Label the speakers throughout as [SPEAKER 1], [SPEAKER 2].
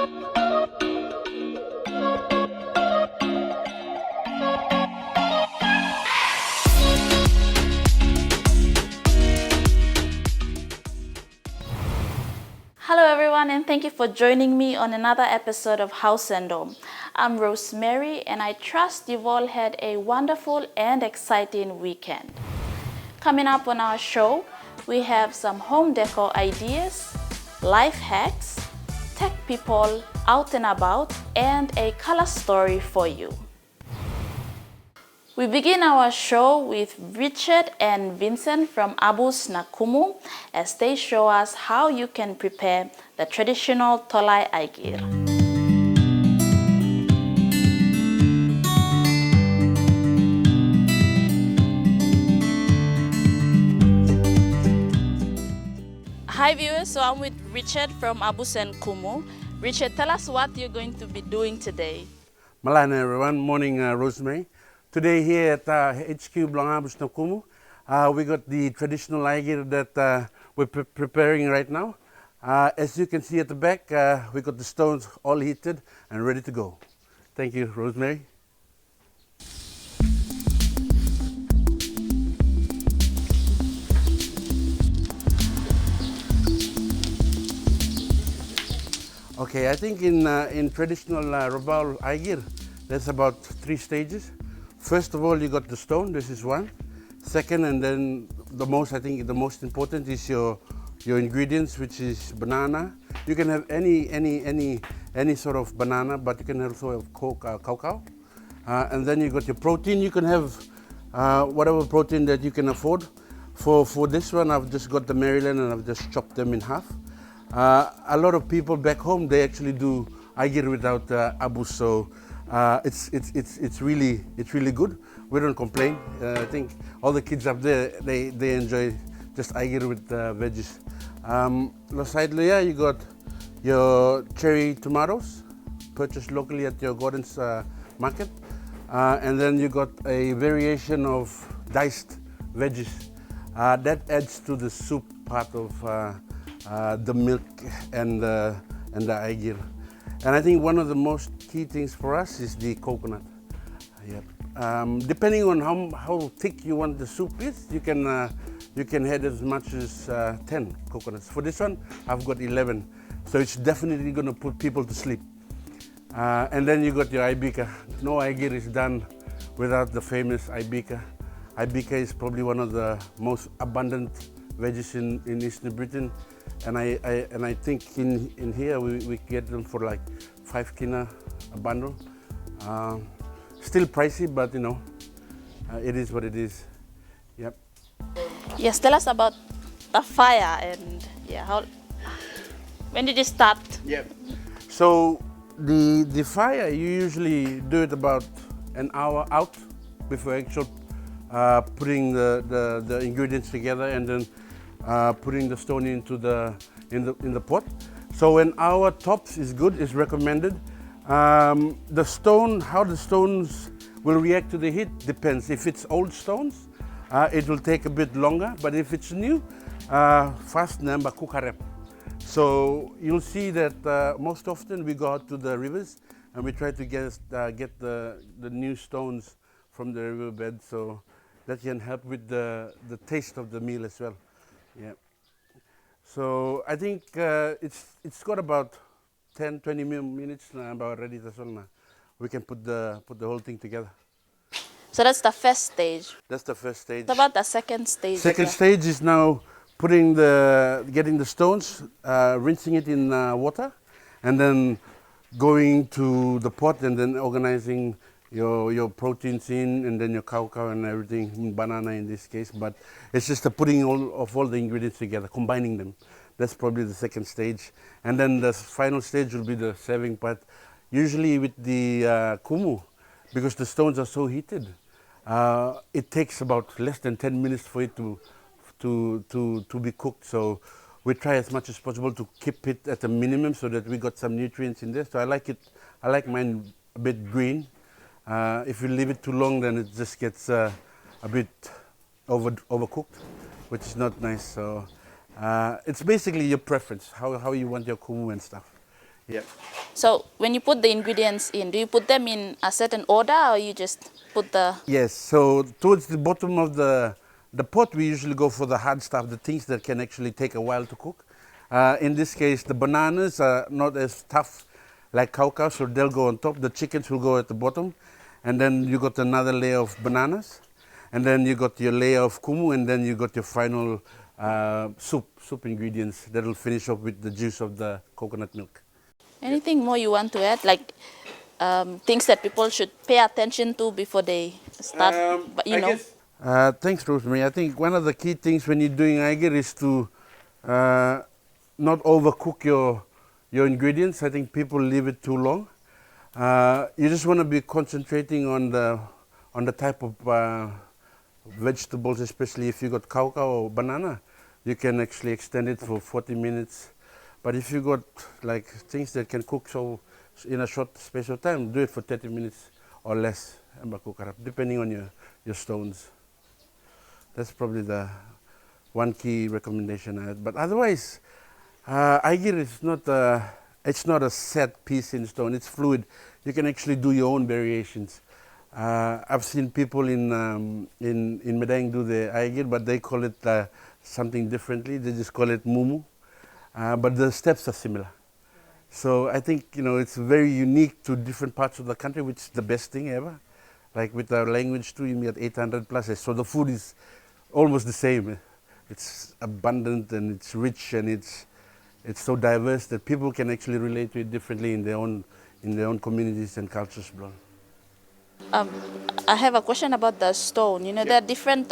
[SPEAKER 1] Hello everyone, and thank you for joining me on another episode of Haus. I'm Rosemary, and I trust you've all had a wonderful and exciting weekend. Coming up on our show, we have some home decor ideas, life hacks, tech people out and about, and a color story for you. We begin our show with Richard and Vincent from Haus na Kumu as they show us how you can prepare the traditional tolai aigir. Hi viewers, so I'm with Richard from Haus and Kumu. Richard, tell us what you're going to be doing today.
[SPEAKER 2] Malana everyone, morning Rosemary. Today here at HQ Haus na Kumu, we got the traditional aigir that we're preparing right now. As you can see at the back, we got the stones all heated and ready to go. Thank you, Rosemary. Okay, I think in traditional Rabaul aigir, there's about 3 stages. First of all, you got the stone. This is one. Second, and then I think the most important is your ingredients, which is banana. You can have any sort of banana, but you can also have cacao. And then you got your protein. You can have whatever protein that you can afford. For this one, I've just got the Maryland and I've just chopped them in half. A lot of people back home, they actually do aigir without abu, so it's really good. We don't complain. I think all the kids up there, they enjoy just aigir with veggies. Losaidlia, you got your cherry tomatoes purchased locally at your Gordon's market, and then you got a variation of diced veggies that adds to the soup part of the milk and the aigir. And I think one of the most key things for us is the coconut. Yep. Depending on how thick you want the soup is, you can add as much as 10 coconuts. For this one, I've got 11, so it's definitely going to put people to sleep. And then you got your ibika. No aigir is done without the famous ibika. Ibika is probably one of the most abundant veggies in Eastern Britain. And I think in here we get them for like 5 kina a bundle. Still pricey, but you know, it is what it is. Yep.
[SPEAKER 1] Yes, tell us about the fire and when did you start?
[SPEAKER 2] Yep. So the fire, you usually do it about an hour out before actual putting the ingredients together and then putting the stone into in the pot. So an hour tops is good, is recommended. The stone, how the stones will react to the heat depends. If it's old stones, it will take a bit longer, but if it's new, fast number kukarep. So you'll see that most often we go out to the rivers and we try to get the new stones from the riverbed, so that can help with the taste of the meal as well. Yeah. So I think it's got about 10-20 minutes now, about ready as well now. We can put the whole thing together.
[SPEAKER 1] So that's the first stage.
[SPEAKER 2] That's the first stage.
[SPEAKER 1] What about the second stage?
[SPEAKER 2] Second stage is now getting the stones, rinsing it in water, and then going to the pot and then organizing your proteins in, and then your cacao and everything, banana in this case. But it's just the putting all the ingredients together, combining them. That's probably the second stage. And then the final stage will be the serving part. Usually with the kumu, because the stones are so heated, it takes about less than 10 minutes for it to be cooked. So we try as much as possible to keep it at a minimum so that we got some nutrients in there. So I like mine a bit green. If you leave it too long, then it just gets a bit overcooked, which is not nice. So it's basically your preference, how you want your kumu and stuff. Yep.
[SPEAKER 1] So when you put the ingredients in, do you put them in a certain order or you just put the...
[SPEAKER 2] Yes, so towards the bottom of the pot, we usually go for the hard stuff, the things that can actually take a while to cook. In this case, the bananas are not as tough like cow, so they'll go on top. The chickens will go at the bottom. And then you got another layer of bananas. And then you got your layer of kumu, and then you got your final soup ingredients that will finish up with the juice of the coconut milk.
[SPEAKER 1] Anything more you want to add? Like things that people should pay attention to before they start, but you know.
[SPEAKER 2] Thanks, Rosemary. I think one of the key things when you're doing aigir is to not overcook your ingredients. I think people leave it too long. You just want to be concentrating on the type of vegetables, especially if you got cow or banana. You can actually extend it for 40 minutes. But if you got like things that can cook so in a short space of time, do it for 30 minutes or less, depending on your stones. That's probably the one key recommendation I had. But otherwise, aigir is not a set piece in stone. It's fluid. You can actually do your own variations. I've seen people in Medang do the aigir, but they call it something differently. They just call it mumu. But the steps are similar. So I think, it's very unique to different parts of the country, which is the best thing ever. Like with our language too, you got 800 plus. So the food is almost the same. It's abundant and it's rich and it's so diverse that people can actually relate to it differently in their own communities and cultures.
[SPEAKER 1] I have a question about the stone. There are different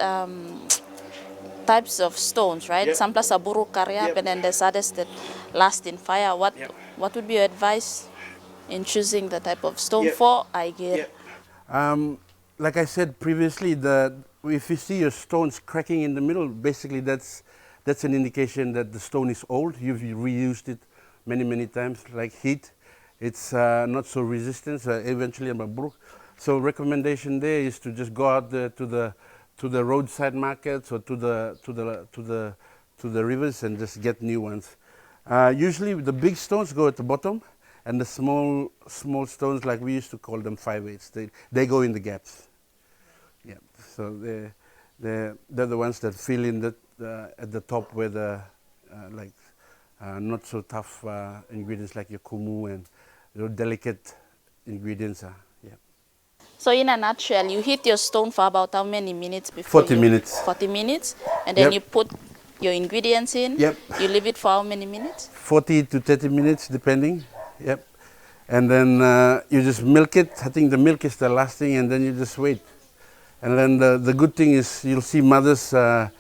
[SPEAKER 1] types of stones, right?
[SPEAKER 2] Yep.
[SPEAKER 1] Some plus are buru karyap, and then there's others that last in fire. What would be your advice in choosing the type of stone for aigir?
[SPEAKER 2] Like I said previously, if you see your stones cracking in the middle, basically that's an indication that the stone is old. You've reused it many times. Like heat, it's not so resistant. Eventually, so recommendation there is to just go out there to the roadside markets or to the rivers and just get new ones. Usually, the big stones go at the bottom, and the small stones, like we used to call them 5/8, they go in the gaps. Yeah, so they're the ones that fill in at the top where the not so tough ingredients like your kumu and delicate ingredients are. Yeah.
[SPEAKER 1] So in a nutshell, you heat your stone for about how many minutes before
[SPEAKER 2] 40 minutes.
[SPEAKER 1] 40 minutes, and then you put your ingredients in.
[SPEAKER 2] Yep.
[SPEAKER 1] You leave it for how many minutes?
[SPEAKER 2] 40 to 30 minutes, depending. Yep. And then you just milk it. I think the milk is the last thing, and then you just wait. And then the good thing is you'll see mothers at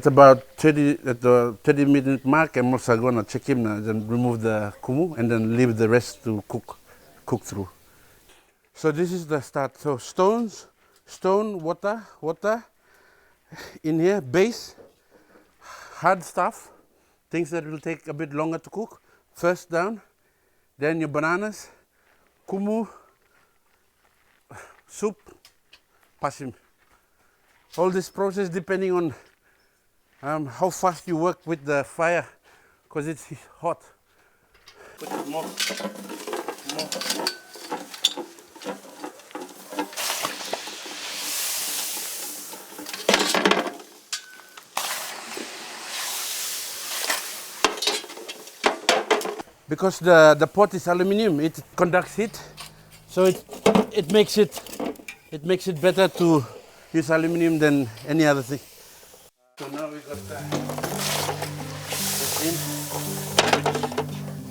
[SPEAKER 2] about at the 30-minute mark. I'm also going to check him and then remove the kumu and then leave the rest to cook through. So this is the start. So stone, water, in here, base, hard stuff, things that will take a bit longer to cook. First down, then your bananas, kumu, soup, pasim. All this process depending on how fast you work with the fire, because it's hot. Put it more. Because the pot is aluminum, it conducts heat, so it makes it better to use aluminum than any other thing. So now we got this in,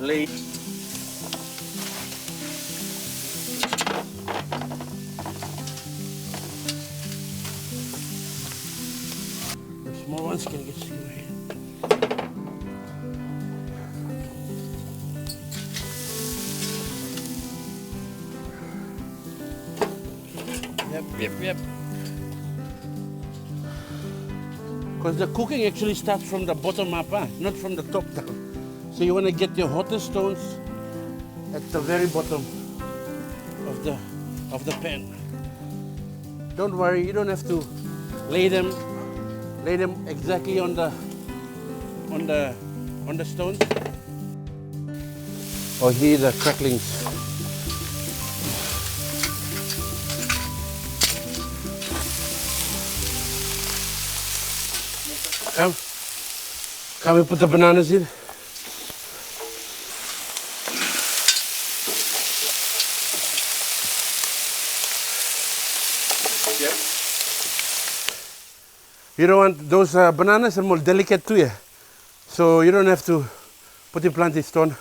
[SPEAKER 2] lay. The small ones can get skewered. Yep. Because the cooking actually starts from the bottom up, not from the top down. So you want to get your hottest stones at the very bottom of the pan. Don't worry, you don't have to lay them exactly on the stones. or hear the cracklings. Come we put the bananas in. Yep. You don't want those bananas are more delicate too, yeah. So you don't have to put in planting stone.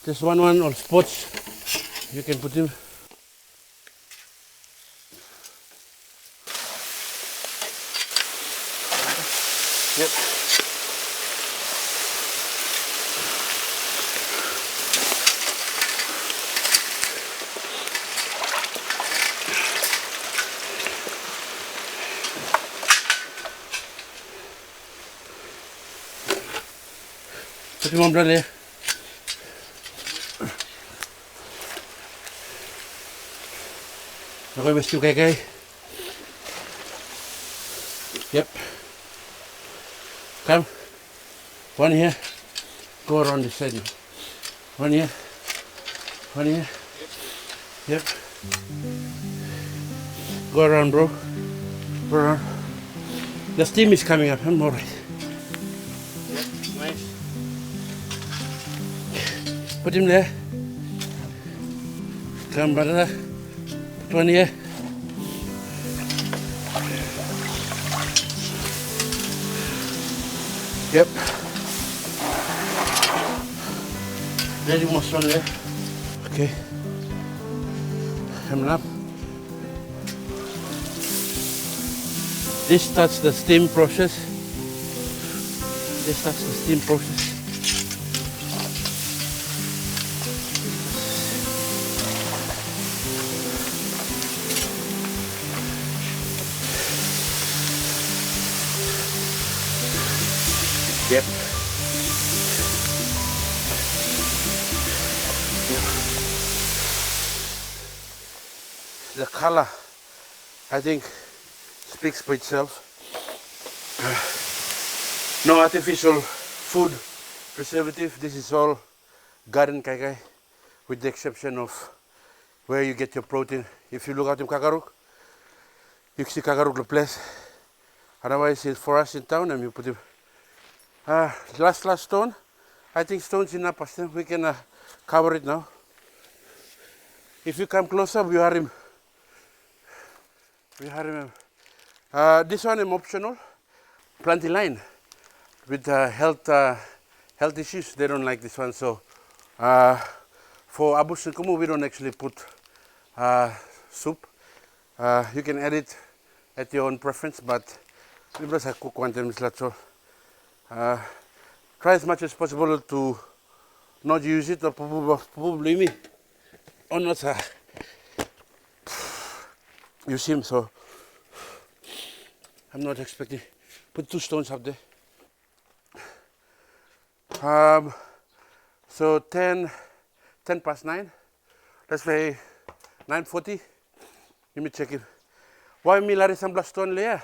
[SPEAKER 2] Just one or spots you can put in. Yep. Put him on, brother. Okay, we're still okay. Yep. Come. One here. Go around this side now. One here. One here. Yep. Go around, bro. Go around. The steam is coming up. I'm alright. Yep. Nice. Put him there. Come, brother. Put one here. Yep. Very much one there. Okay. Coming up. This starts the steam process. This starts the steam process. Yep. The color, I think, speaks for itself. No artificial food preservative. This is all garden kaikai, with the exception of where you get your protein. If you look out in Kakaruk, you see Kakaruk the place. Otherwise, it's for us in town, and you put it. Last stone. I think stone's enough, Pastor. We can cover it now. If you come closer, we are him. This one is optional. Planting line with health issues. They don't like this one. So for Abus and Kumu, we don't actually put soup. You can add it at your own preference, but we just cook one time. Try as much as possible to not use it, or probably me or not use him. So I'm not expecting. Put 2 stones up there. So 10 past 9. Let's say 9:40. Let me check it. Why me lari some stone layer?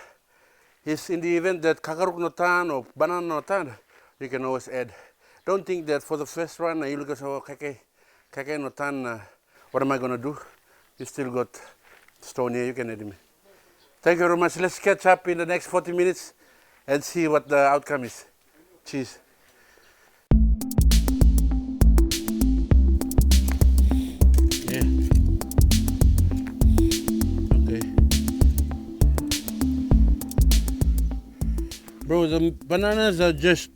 [SPEAKER 2] Is in the event that kakaruk notan or banana notan, you can always add. Don't think that for the first run you look at kake notan. What am I gonna do? You still got stone here. You can add me. Thank you very much. Let's catch up in the next 40 minutes and see what the outcome is. Cheers. Yeah. Okay. Bro, the bananas are just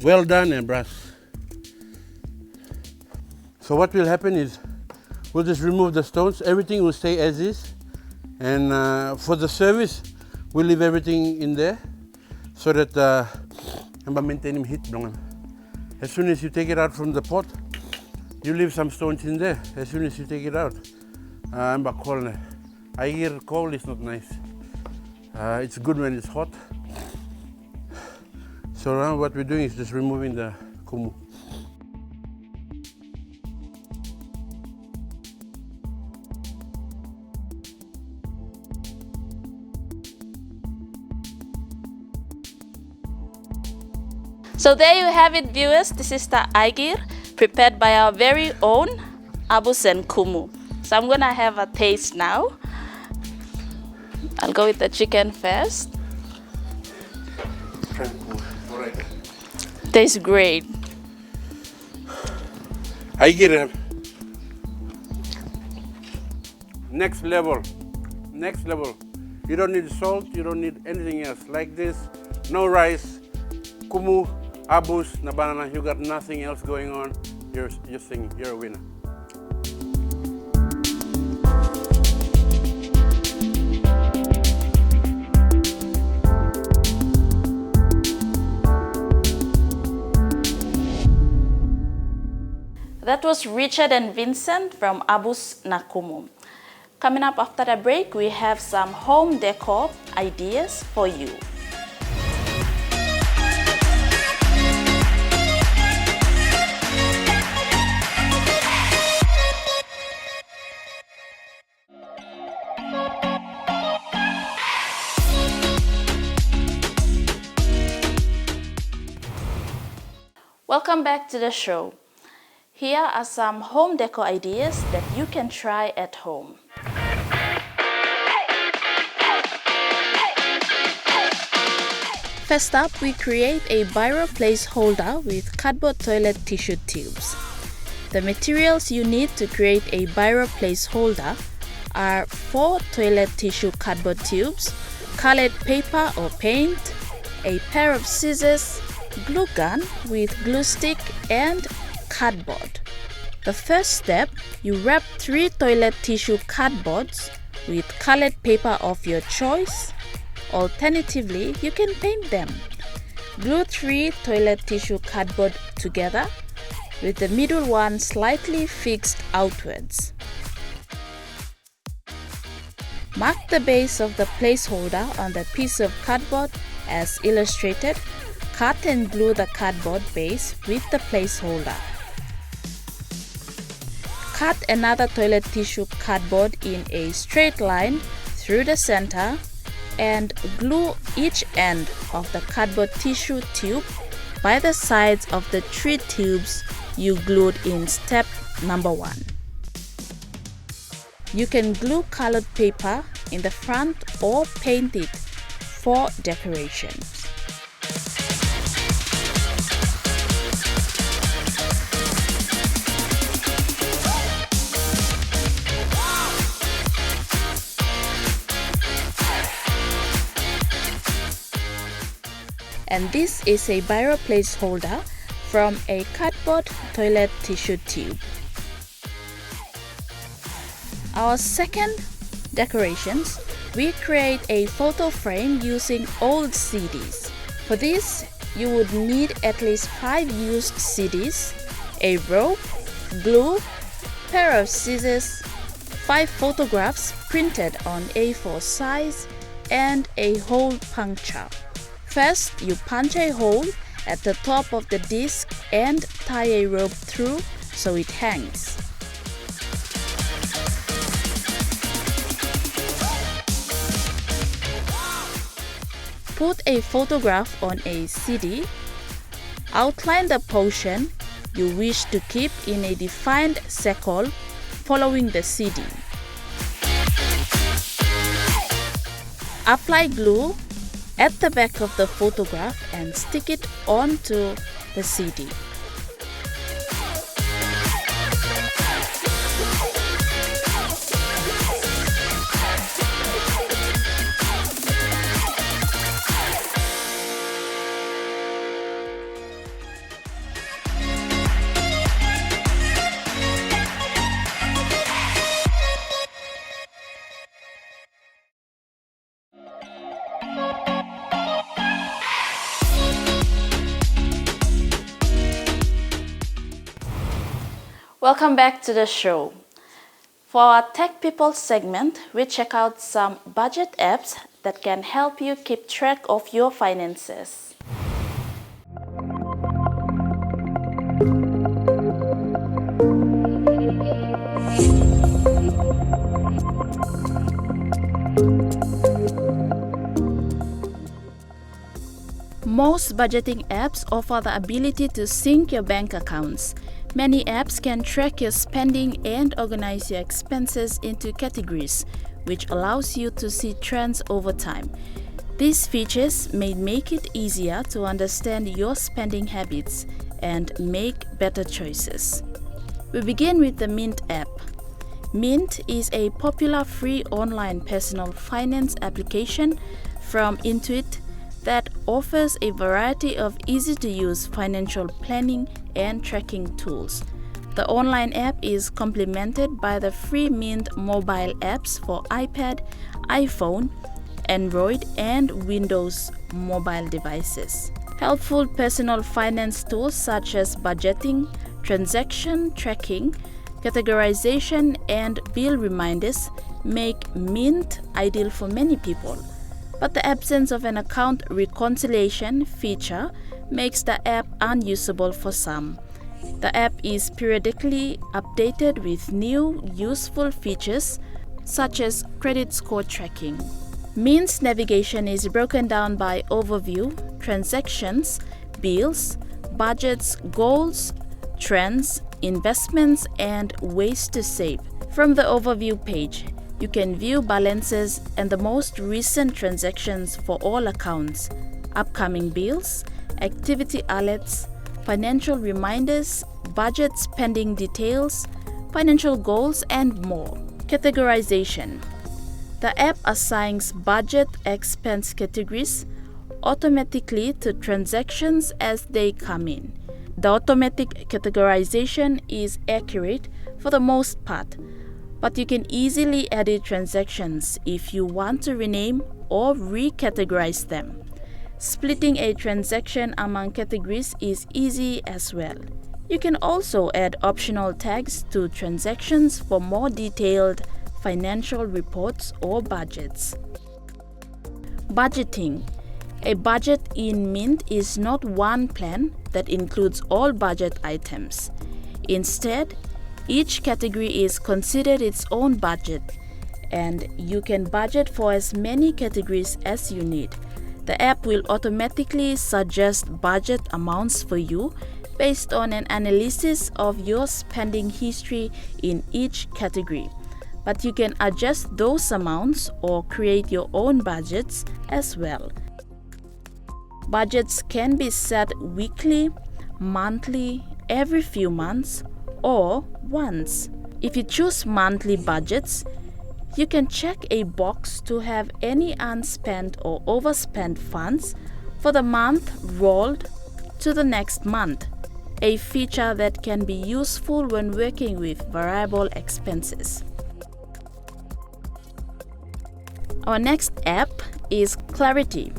[SPEAKER 2] well done, bruh. So what will happen is we'll just remove the stones. Everything will stay as is. And for the service, we'll leave everything in there so that I'm maintaining heat. As soon as you take it out from the pot, you leave some stones in there. As soon as you take it out, I'm cold. Aigir cold is not nice. It's good when it's hot. So now what we're doing is just removing the kumu.
[SPEAKER 1] So there you have it, viewers. This is the aigir prepared by our very own Haus and Kumu. So I'm gonna have a taste now. I'll go with the chicken first. Tastes great.
[SPEAKER 2] Aigir, next level, next level. You don't need salt, you don't need anything else. Like this, no rice, Kumu, Haus, na banana, you got nothing else going on. You're singing, you're a winner.
[SPEAKER 1] That was Richard and Vincent from Haus na Kumu. Coming up after the break, we have some home decor ideas for you. Welcome back to the show. Here are some home decor ideas that you can try at home. First up, we create a biro placeholder with cardboard toilet tissue tubes. The materials you need to create a biro placeholder are 4 toilet tissue cardboard tubes, colored paper or paint, a pair of scissors, glue gun with glue stick, and cardboard. The first step, you wrap 3 toilet tissue cardboards with colored paper of your choice. Alternatively, you can paint them. Glue 3 toilet tissue cardboard together with the middle one slightly fixed outwards. Mark the base of the placeholder on the piece of cardboard as illustrated. Cut and glue the cardboard base with the placeholder. Cut another toilet tissue cardboard in a straight line through the center and glue each end of the cardboard tissue tube by the sides of the 3 tubes you glued in step number 1. You can glue colored paper in the front or paint it for decoration. And this is a biro placeholder from a cardboard toilet tissue tube. Our second decorations, we create a photo frame using old CDs. For this, you would need at least 5 used CDs, a rope, glue, pair of scissors, 5 photographs printed on A4 size, and a hole puncture. First, you punch a hole at the top of the disc and tie a rope through so it hangs. Put a photograph on a CD. Outline the portion you wish to keep in a defined circle following the CD. Apply glue at the back of the photograph and stick it onto the CD. Welcome back to the show. For our Tech People segment, we check out some budget apps that can help you keep track of your finances. Most budgeting apps offer the ability to sync your bank accounts. Many apps can track your spending and organize your expenses into categories, which allows you to see trends over time. These features may make it easier to understand your spending habits and make better choices. We begin with the Mint app. Mint is a popular free online personal finance application from Intuit that offers a variety of easy-to-use financial planning and tracking tools. The online app is complemented by the free Mint mobile apps for iPad, iPhone, Android, and Windows mobile devices. Helpful personal finance tools such as budgeting, transaction tracking, categorization, and bill reminders make Mint ideal for many people. But the absence of an account reconciliation feature makes the app unusable for some. The app is periodically updated with new, useful features such as credit score tracking. Mint's navigation is broken down by overview, transactions, bills, budgets, goals, trends, investments, and ways to save. From the overview page, you can view balances and the most recent transactions for all accounts, upcoming bills, activity alerts, financial reminders, budget spending details, financial goals, and more. Categorization. The app assigns budget expense categories automatically to transactions as they come in. The automatic categorization is accurate for the most part, but you can easily edit transactions if you want to rename or recategorize them. Splitting a transaction among categories is easy as well. You can also add optional tags to transactions for more detailed financial reports or budgets. Budgeting. A budget in Mint is not one plan that includes all budget items. Instead, each category is considered its own budget, and you can budget for as many categories as you need. The app will automatically suggest budget amounts for you based on an analysis of your spending history in each category. But you can adjust those amounts or create your own budgets as well. Budgets can be set weekly, monthly, every few months, or once. If you choose monthly budgets, you can check a box to have any unspent or overspent funds for the month rolled to the next month, a feature that can be useful when working with variable expenses. Our next app is Clarity.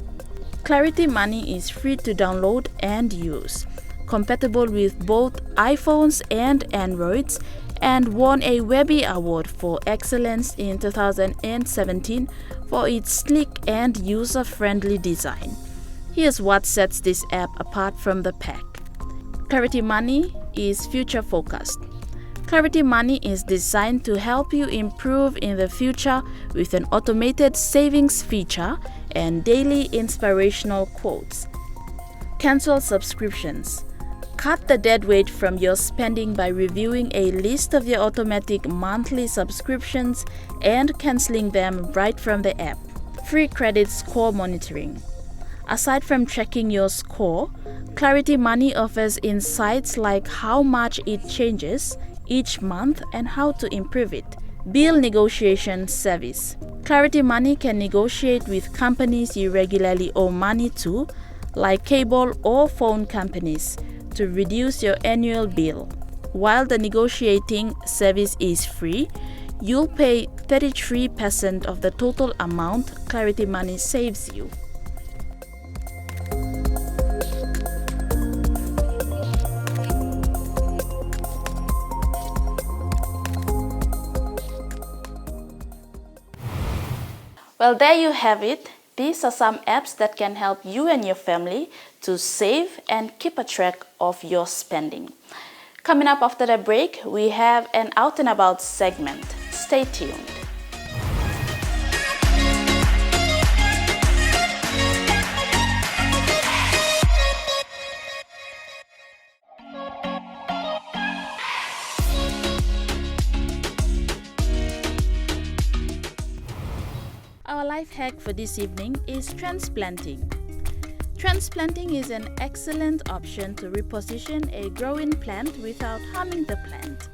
[SPEAKER 1] Clarity Money is free to download and use, compatible with both iPhones and Androids, and won a Webby Award for Excellence in 2017 for its sleek and user-friendly design. Here's what sets this app apart from the pack. Clarity Money is future-focused. Clarity Money is designed to help you improve in the future with an automated savings feature and daily inspirational quotes. Cancel subscriptions. Cut the dead weight from your spending by reviewing a list of your automatic monthly subscriptions and canceling them right from the app. Free credit score monitoring. Aside from tracking your score, Clarity Money offers insights like how much it changes each month and how to improve it. Bill negotiation service. Clarity Money can negotiate with companies you regularly owe money to, like cable or phone companies, to reduce your annual bill. While the negotiating service is free, you'll pay 33% of the total amount Clarity Money saves you. Well, there you have it. These are some apps that can help you and your family to save and keep a track of your spending. Coming up after the break, we have an Out and About segment. Stay tuned. life hack for this evening is transplanting. Transplanting is an excellent option to reposition a growing plant without harming the plant.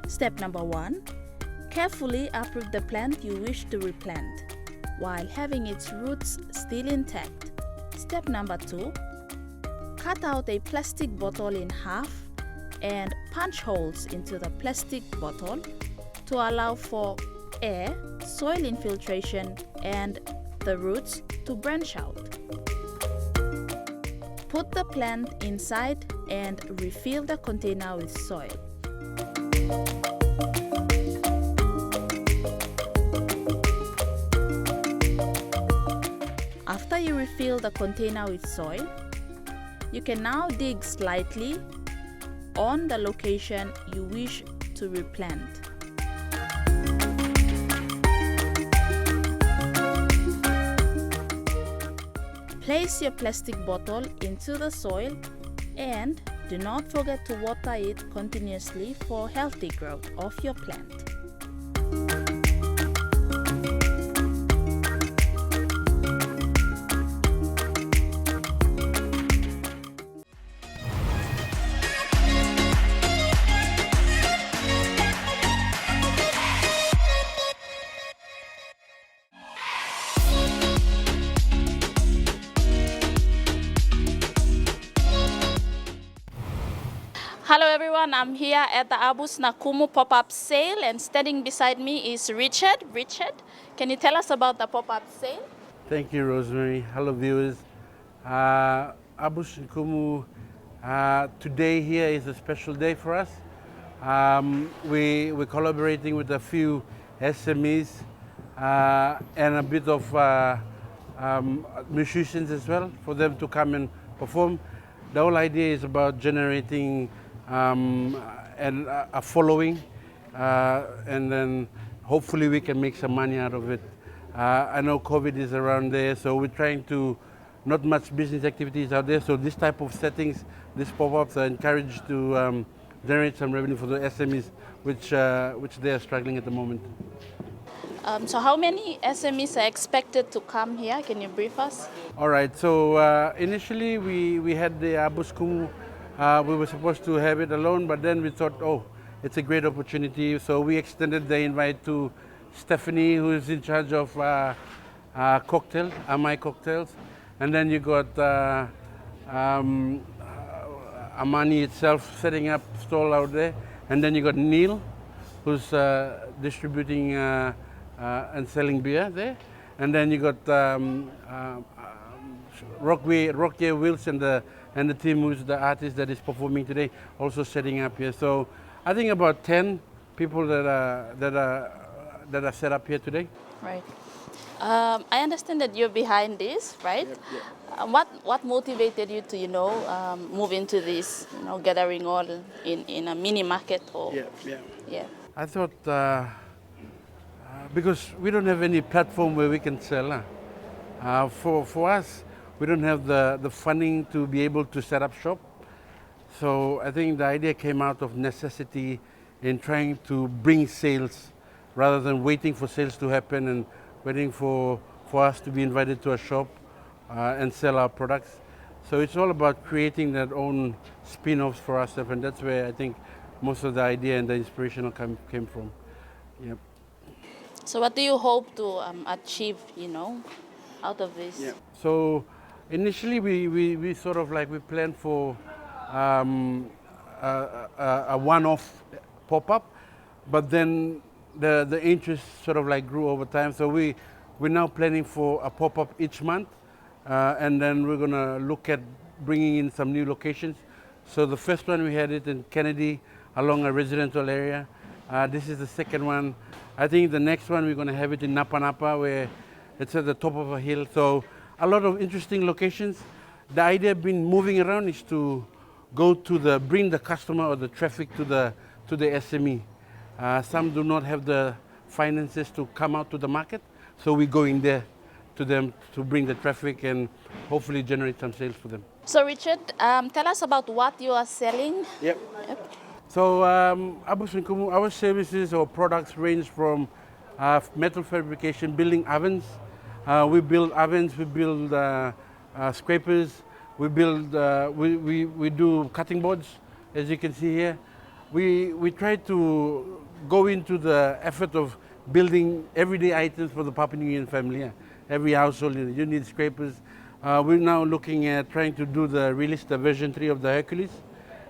[SPEAKER 1] Step number 1. Carefully uproot the plant you wish to replant while having its roots still intact. Step number 2. Cut out a plastic bottle in half and punch holes into the plastic bottle to allow for air, soil infiltration, and the roots to branch out. Put the plant inside and refill the container with soil. After you refill the container with soil, you can now dig slightly on the location you wish to replant. Place your plastic bottle into the soil and do not forget to water it continuously for healthy growth of your plant. Hello everyone, I'm here at the Haus Kumu pop-up sale and standing beside me is Richard. Richard, can you tell us about the pop-up sale?
[SPEAKER 2] Thank you, Rosemary. Hello, viewers. Haus Kumu, today here is a special day for us. We're collaborating with a few SMEs and a bit of musicians as well for them to come and perform. The whole idea is about generating and a following, and then hopefully we can make some money out of it. I know COVID is around there, so we're trying to, not much business activities out there, so this type of settings, these pop-ups are encouraged to generate some revenue for the SMEs, which they are struggling at the moment.
[SPEAKER 1] So how many SMEs are expected to come here? Can you brief us?
[SPEAKER 2] All right, so initially we had the Haus Kumu. We were supposed to have it alone, but then we thought, oh, it's a great opportunity. So we extended the invite to Stephanie, who is in charge of cocktail, Amai cocktails. And then you got Amani itself setting up stall out there. And then you got Neil, who's distributing and selling beer there. And then you got Rocky Wills and the team who's the artist that is performing today, also setting up here. So I think about 10 people that are set up here today.
[SPEAKER 1] Right. I understand that you're behind this, right?
[SPEAKER 2] Yep, yep.
[SPEAKER 1] What motivated you to move into this gathering all in a mini market or? Yeah.
[SPEAKER 2] I thought because we don't have any platform where we can sell. For us, we don't have the funding to be able to set up shop. So I think the idea came out of necessity in trying to bring sales rather than waiting for sales to happen and waiting for us to be invited to a shop and sell our products. So it's all about creating that own spin-offs for ourselves, and that's where I think most of the idea and the inspiration came from. Yep.
[SPEAKER 1] So what do you hope to achieve, out of this?
[SPEAKER 2] Yeah. So initially we sort of we planned for a one-off pop-up, but then the interest sort of grew over time. So we're now planning for a pop-up each month, and then we're gonna look at bringing in some new locations. So the first one we had it in Kennedy along a residential area. This is the second one. I think the next one we're gonna have it in Napa Napa, where it's at the top of a hill. So a lot of interesting locations. The idea of being moving around is to go to bring the customer or the traffic to the SME. Some do not have the finances to come out to the market, so we go in there to them to bring the traffic and hopefully generate some sales for them.
[SPEAKER 1] So Richard, tell us about what you are selling.
[SPEAKER 2] Yep. So Haus and Kumu, our services or products range from metal fabrication, building ovens. We build ovens, we build scrapers, we build, we do cutting boards, as you can see here. We try to go into the effort of building everyday items for the Papua New Guinean family. Yeah. Every household, you need scrapers. We're now looking at trying to do release the version 3 of the Hercules,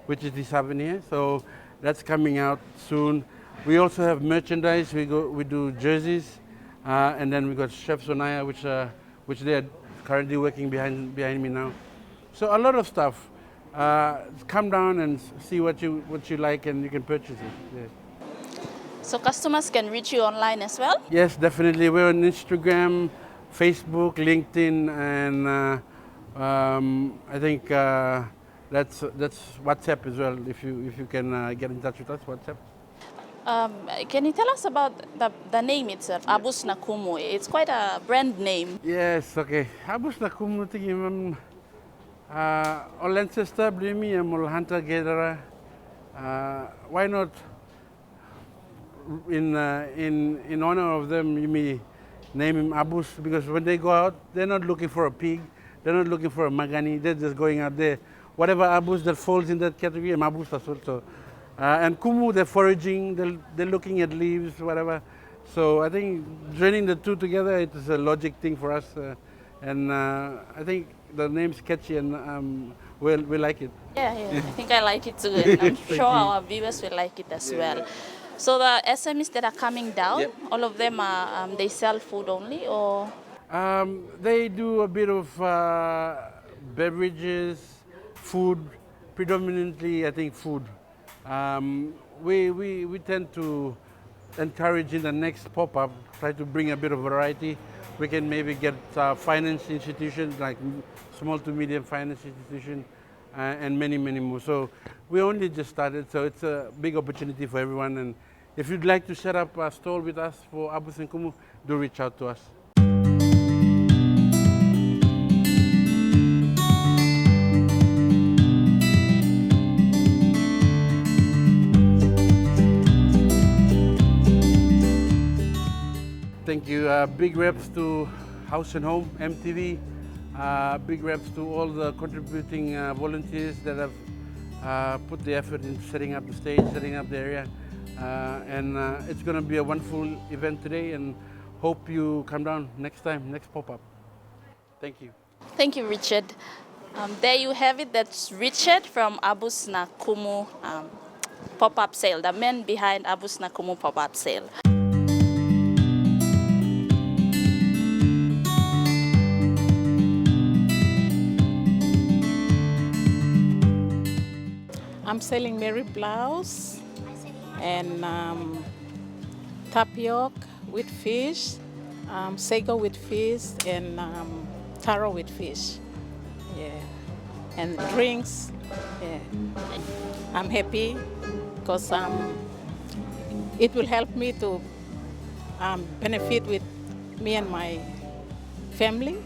[SPEAKER 2] which is this oven here. So that's coming out soon. We also have merchandise. We do jerseys, and then we got Chef Sonaya, which they are currently working behind me now. So a lot of stuff. Come down and see what you like, and you can purchase it. Yeah.
[SPEAKER 1] So customers can reach you online as well?
[SPEAKER 2] Yes, definitely. We're on Instagram, Facebook, LinkedIn, and I think that's WhatsApp as well. If you can get in touch with us, WhatsApp.
[SPEAKER 1] Can you tell us about the name itself, Haus na Kumu? It's quite a brand name.
[SPEAKER 2] Yes, okay. Haus na Kumu tingin all ancestor blimi and hunter gatherer. Why not? In honor of them, you may name him Abus, because when they go out, they're not looking for a pig, they're not looking for a magani, they're just going out there. Whatever Abus that falls in that category, I'm Abus as well. And Kumu, they're foraging, they're looking at leaves, whatever. So I think joining the two together, it is a logic thing for us. And I think the name's catchy, and we like it.
[SPEAKER 1] Yeah, I think I like it too, and I'm sure our viewers will like it as well. So the SMEs that are coming down, all of them are they sell food only, or?
[SPEAKER 2] They do a bit of beverages, food, predominantly I think food. We tend to encourage in the next pop-up, try to bring a bit of variety. We can maybe get finance institutions like small to medium finance institutions and many more. So we only just started, so it's a big opportunity for everyone. And if you'd like to set up a stall with us for Haus and Kumu, do reach out to us. Thank you. Big reps to Haus and Home, EMTV. Big reps to all the contributing volunteers that have put the effort in setting up the stage, setting up the area. And it's going to be a wonderful event today, and hope you come down next time, next pop-up. Thank you.
[SPEAKER 1] Thank you, Richard. There you have it. That's Richard from Haus na Kumu pop-up sale, the man behind Haus na Kumu pop-up sale.
[SPEAKER 3] I'm selling Mary blouse and tapioca with fish, sago with fish, and taro with fish. Yeah, and drinks. Yeah, I'm happy because it will help me to benefit with me and my family.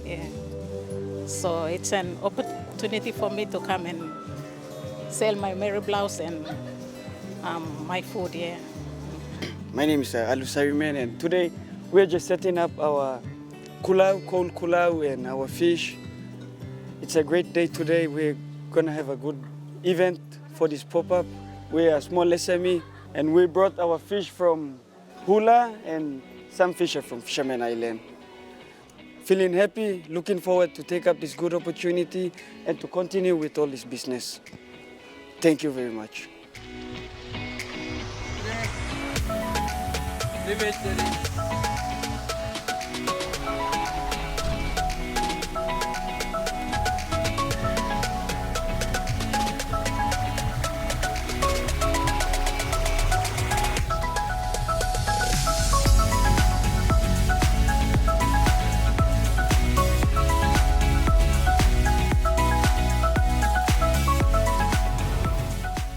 [SPEAKER 3] Yeah, so it's an opportunity for me to come and sell my Mary blouse and my food here.
[SPEAKER 4] My name is Alusariman, and today we're just setting up our kulau, cold kulau, and our fish. It's a great day today. We're gonna have a good event for this pop-up. We're a small SME, and we brought our fish from Hula, and some fish are from Fisherman Island. Feeling happy, looking forward to take up this good opportunity and to continue with all this business. Thank you very much.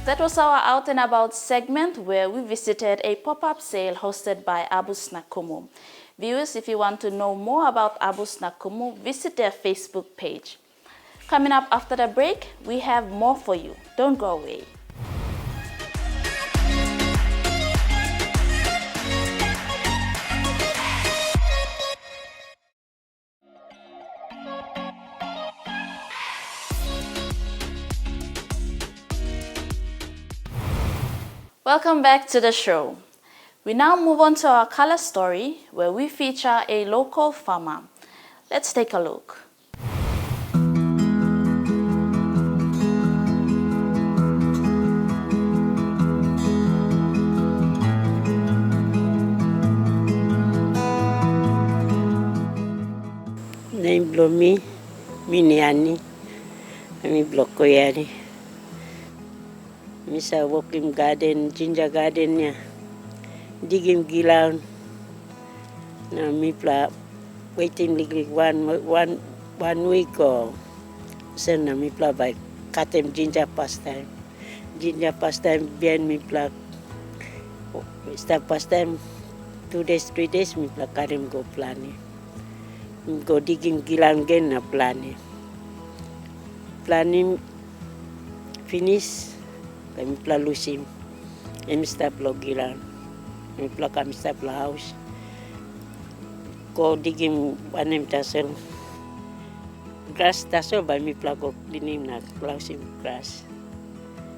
[SPEAKER 1] That was our Out and About segment where we visited a pop-up sale hosted by Haus na Kumu. Viewers, if you want to know more about Haus na Kumu, visit their Facebook page. Coming up after the break, we have more for you. Don't go away. Welcome back to the show. We now move on to our color story where we feature a local farmer. Let's take a look.
[SPEAKER 5] Name Blomi, Miniani, Ami Blokoyari. Misa walking garden, ginger garden ya. Digging gilan. Na mi pla waiting like one week or sen na mi pla by katem ginger pastime. Ginger pastime bien mi pla start pastime 2 days, 3 days mi pla karem go plani. Go digging gilan gen na plani. Plani finish kami pla lusim. Kami start lo gilan. Kami pla start lo house. Go digging anem tasel. Grass tasel by mi pla go cleaning na lusim grass.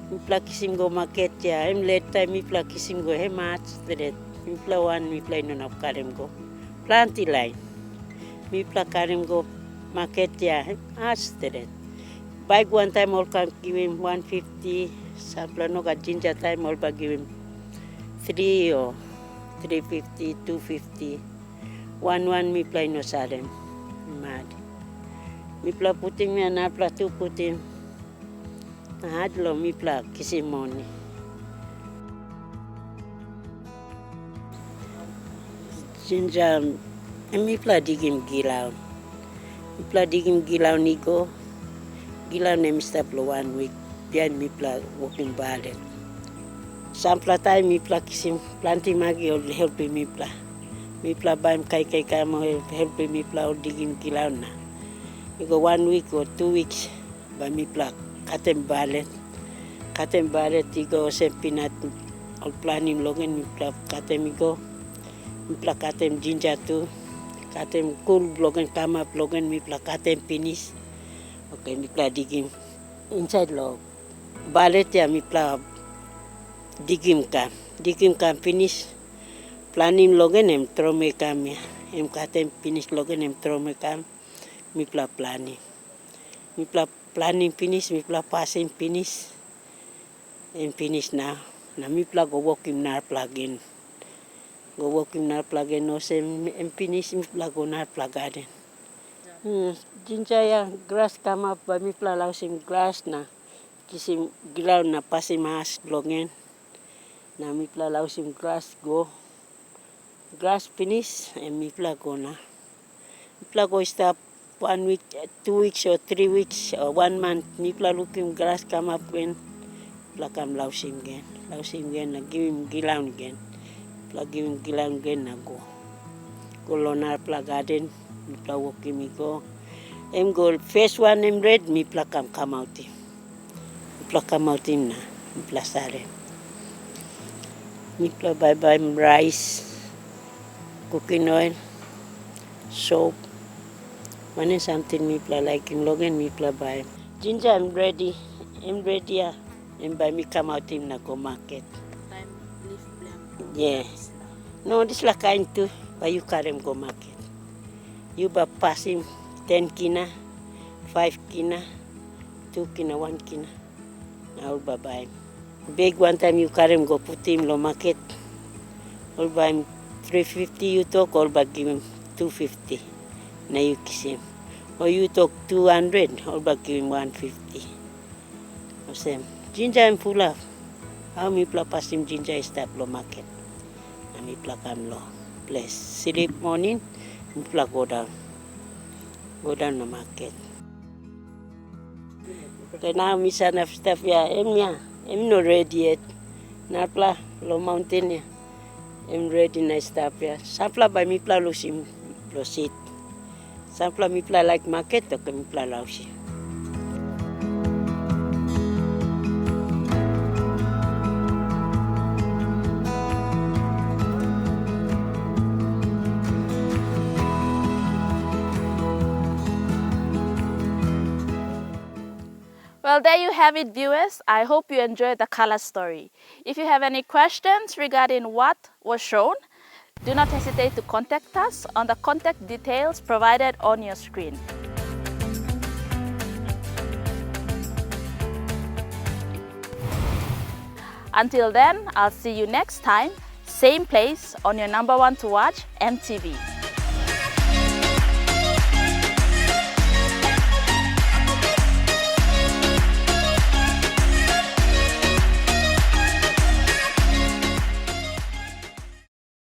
[SPEAKER 5] Mi pla kisim go market ya. Late time mi pla kisim go hemat. Mi pla one mi pla ino na karem go. Planti line. Mi pla karem go market ya. Asteret. Buy one time all can give him 150. Sample no got ginger time all but give him 3 or 350, 250. One mi pla no sadem. Mad. Mi pla puting mi na pla tu puting. Hadlo mi pla kisimoni. Ginger mi pla digim gilaw. Mi pla digim gilaw nigo. Gilaw nem stop lo 1 week. Bian mi pla walking ballet. Sampla time mi pla kisim planting magi ol help mi pla. Mi pla baim kai mo help mi pla ol digim gilaw na. Go 1 week or 2 weeks by mi pla katem ballet. Katem ballet tigo sempinat ol planning logen mi pla katem go. Mi pla katem ginger tu. Katem cool blogen kama blogen mi pla katem finish. Okay, mi pla digim inside lo. Ballet ya mi pla digim kam finish. Planning logen em trome kam ya. Em katem finish logen em trome kam. Mi pla planning. Mi pla planning finish, mi pla passing finish. Em finish now. Na mi pla go walk him na plugin. Go walk him na plugin no sem em finish mi pla go na plug Ginger ya grass come up by mi pla lausim grass na. Kisim gilaw na pasim has blogen. Na mi pla lausim grass go. Grass finish and mi pla go na. Mi pla go stop 1 week, 2 weeks or 3 weeks or 1 month. Mi pla looking grass come up again. Pla kam lausim again. Lausim again na give him gilaw again. Pla give him gilaw again na go. Go lonar pla garden. Mi pla walking mi go. Em go first one em red mi pla come out him. Mi pla come out him na. Mi pla sare. Mi pla bye rice, cooking oil, soap. One is something mi pla like him logen mi pla buy. Ginger I'm ready. I'm ready ya. Em buy mi come out him na go market. Yeah. No, this la kind too. But you carry him go market. You ba pass him 10 kina, 5 kina, 2 kina, 1 kina. Now ba buy him. Big one time you carry him go put him lo market. All buy him 350 you talk, all ba give him 250. Now you kiss him. Or you talk 200, all ba give him 150. O same. Ginger I'm full of. How mi pla pass him ginger stop lo market. Na mi pla kam lo place. Sleep morning, mi pla go down. Go down the market. Okay, now mi sana stuff ya. Em no ready yet. Na pla lo mountain ya. Em ready na stuff ya. Sapla by mi pla lo sim lo sit. Sapla mi pla like market to mi pla lo si.
[SPEAKER 1] Well, there you have it, viewers. I hope you enjoyed the color story. If you have any questions regarding what was shown, do not hesitate to contact us on the contact details provided on your screen. Until then, I'll see you next time, same place on your #1 to watch, EMTV.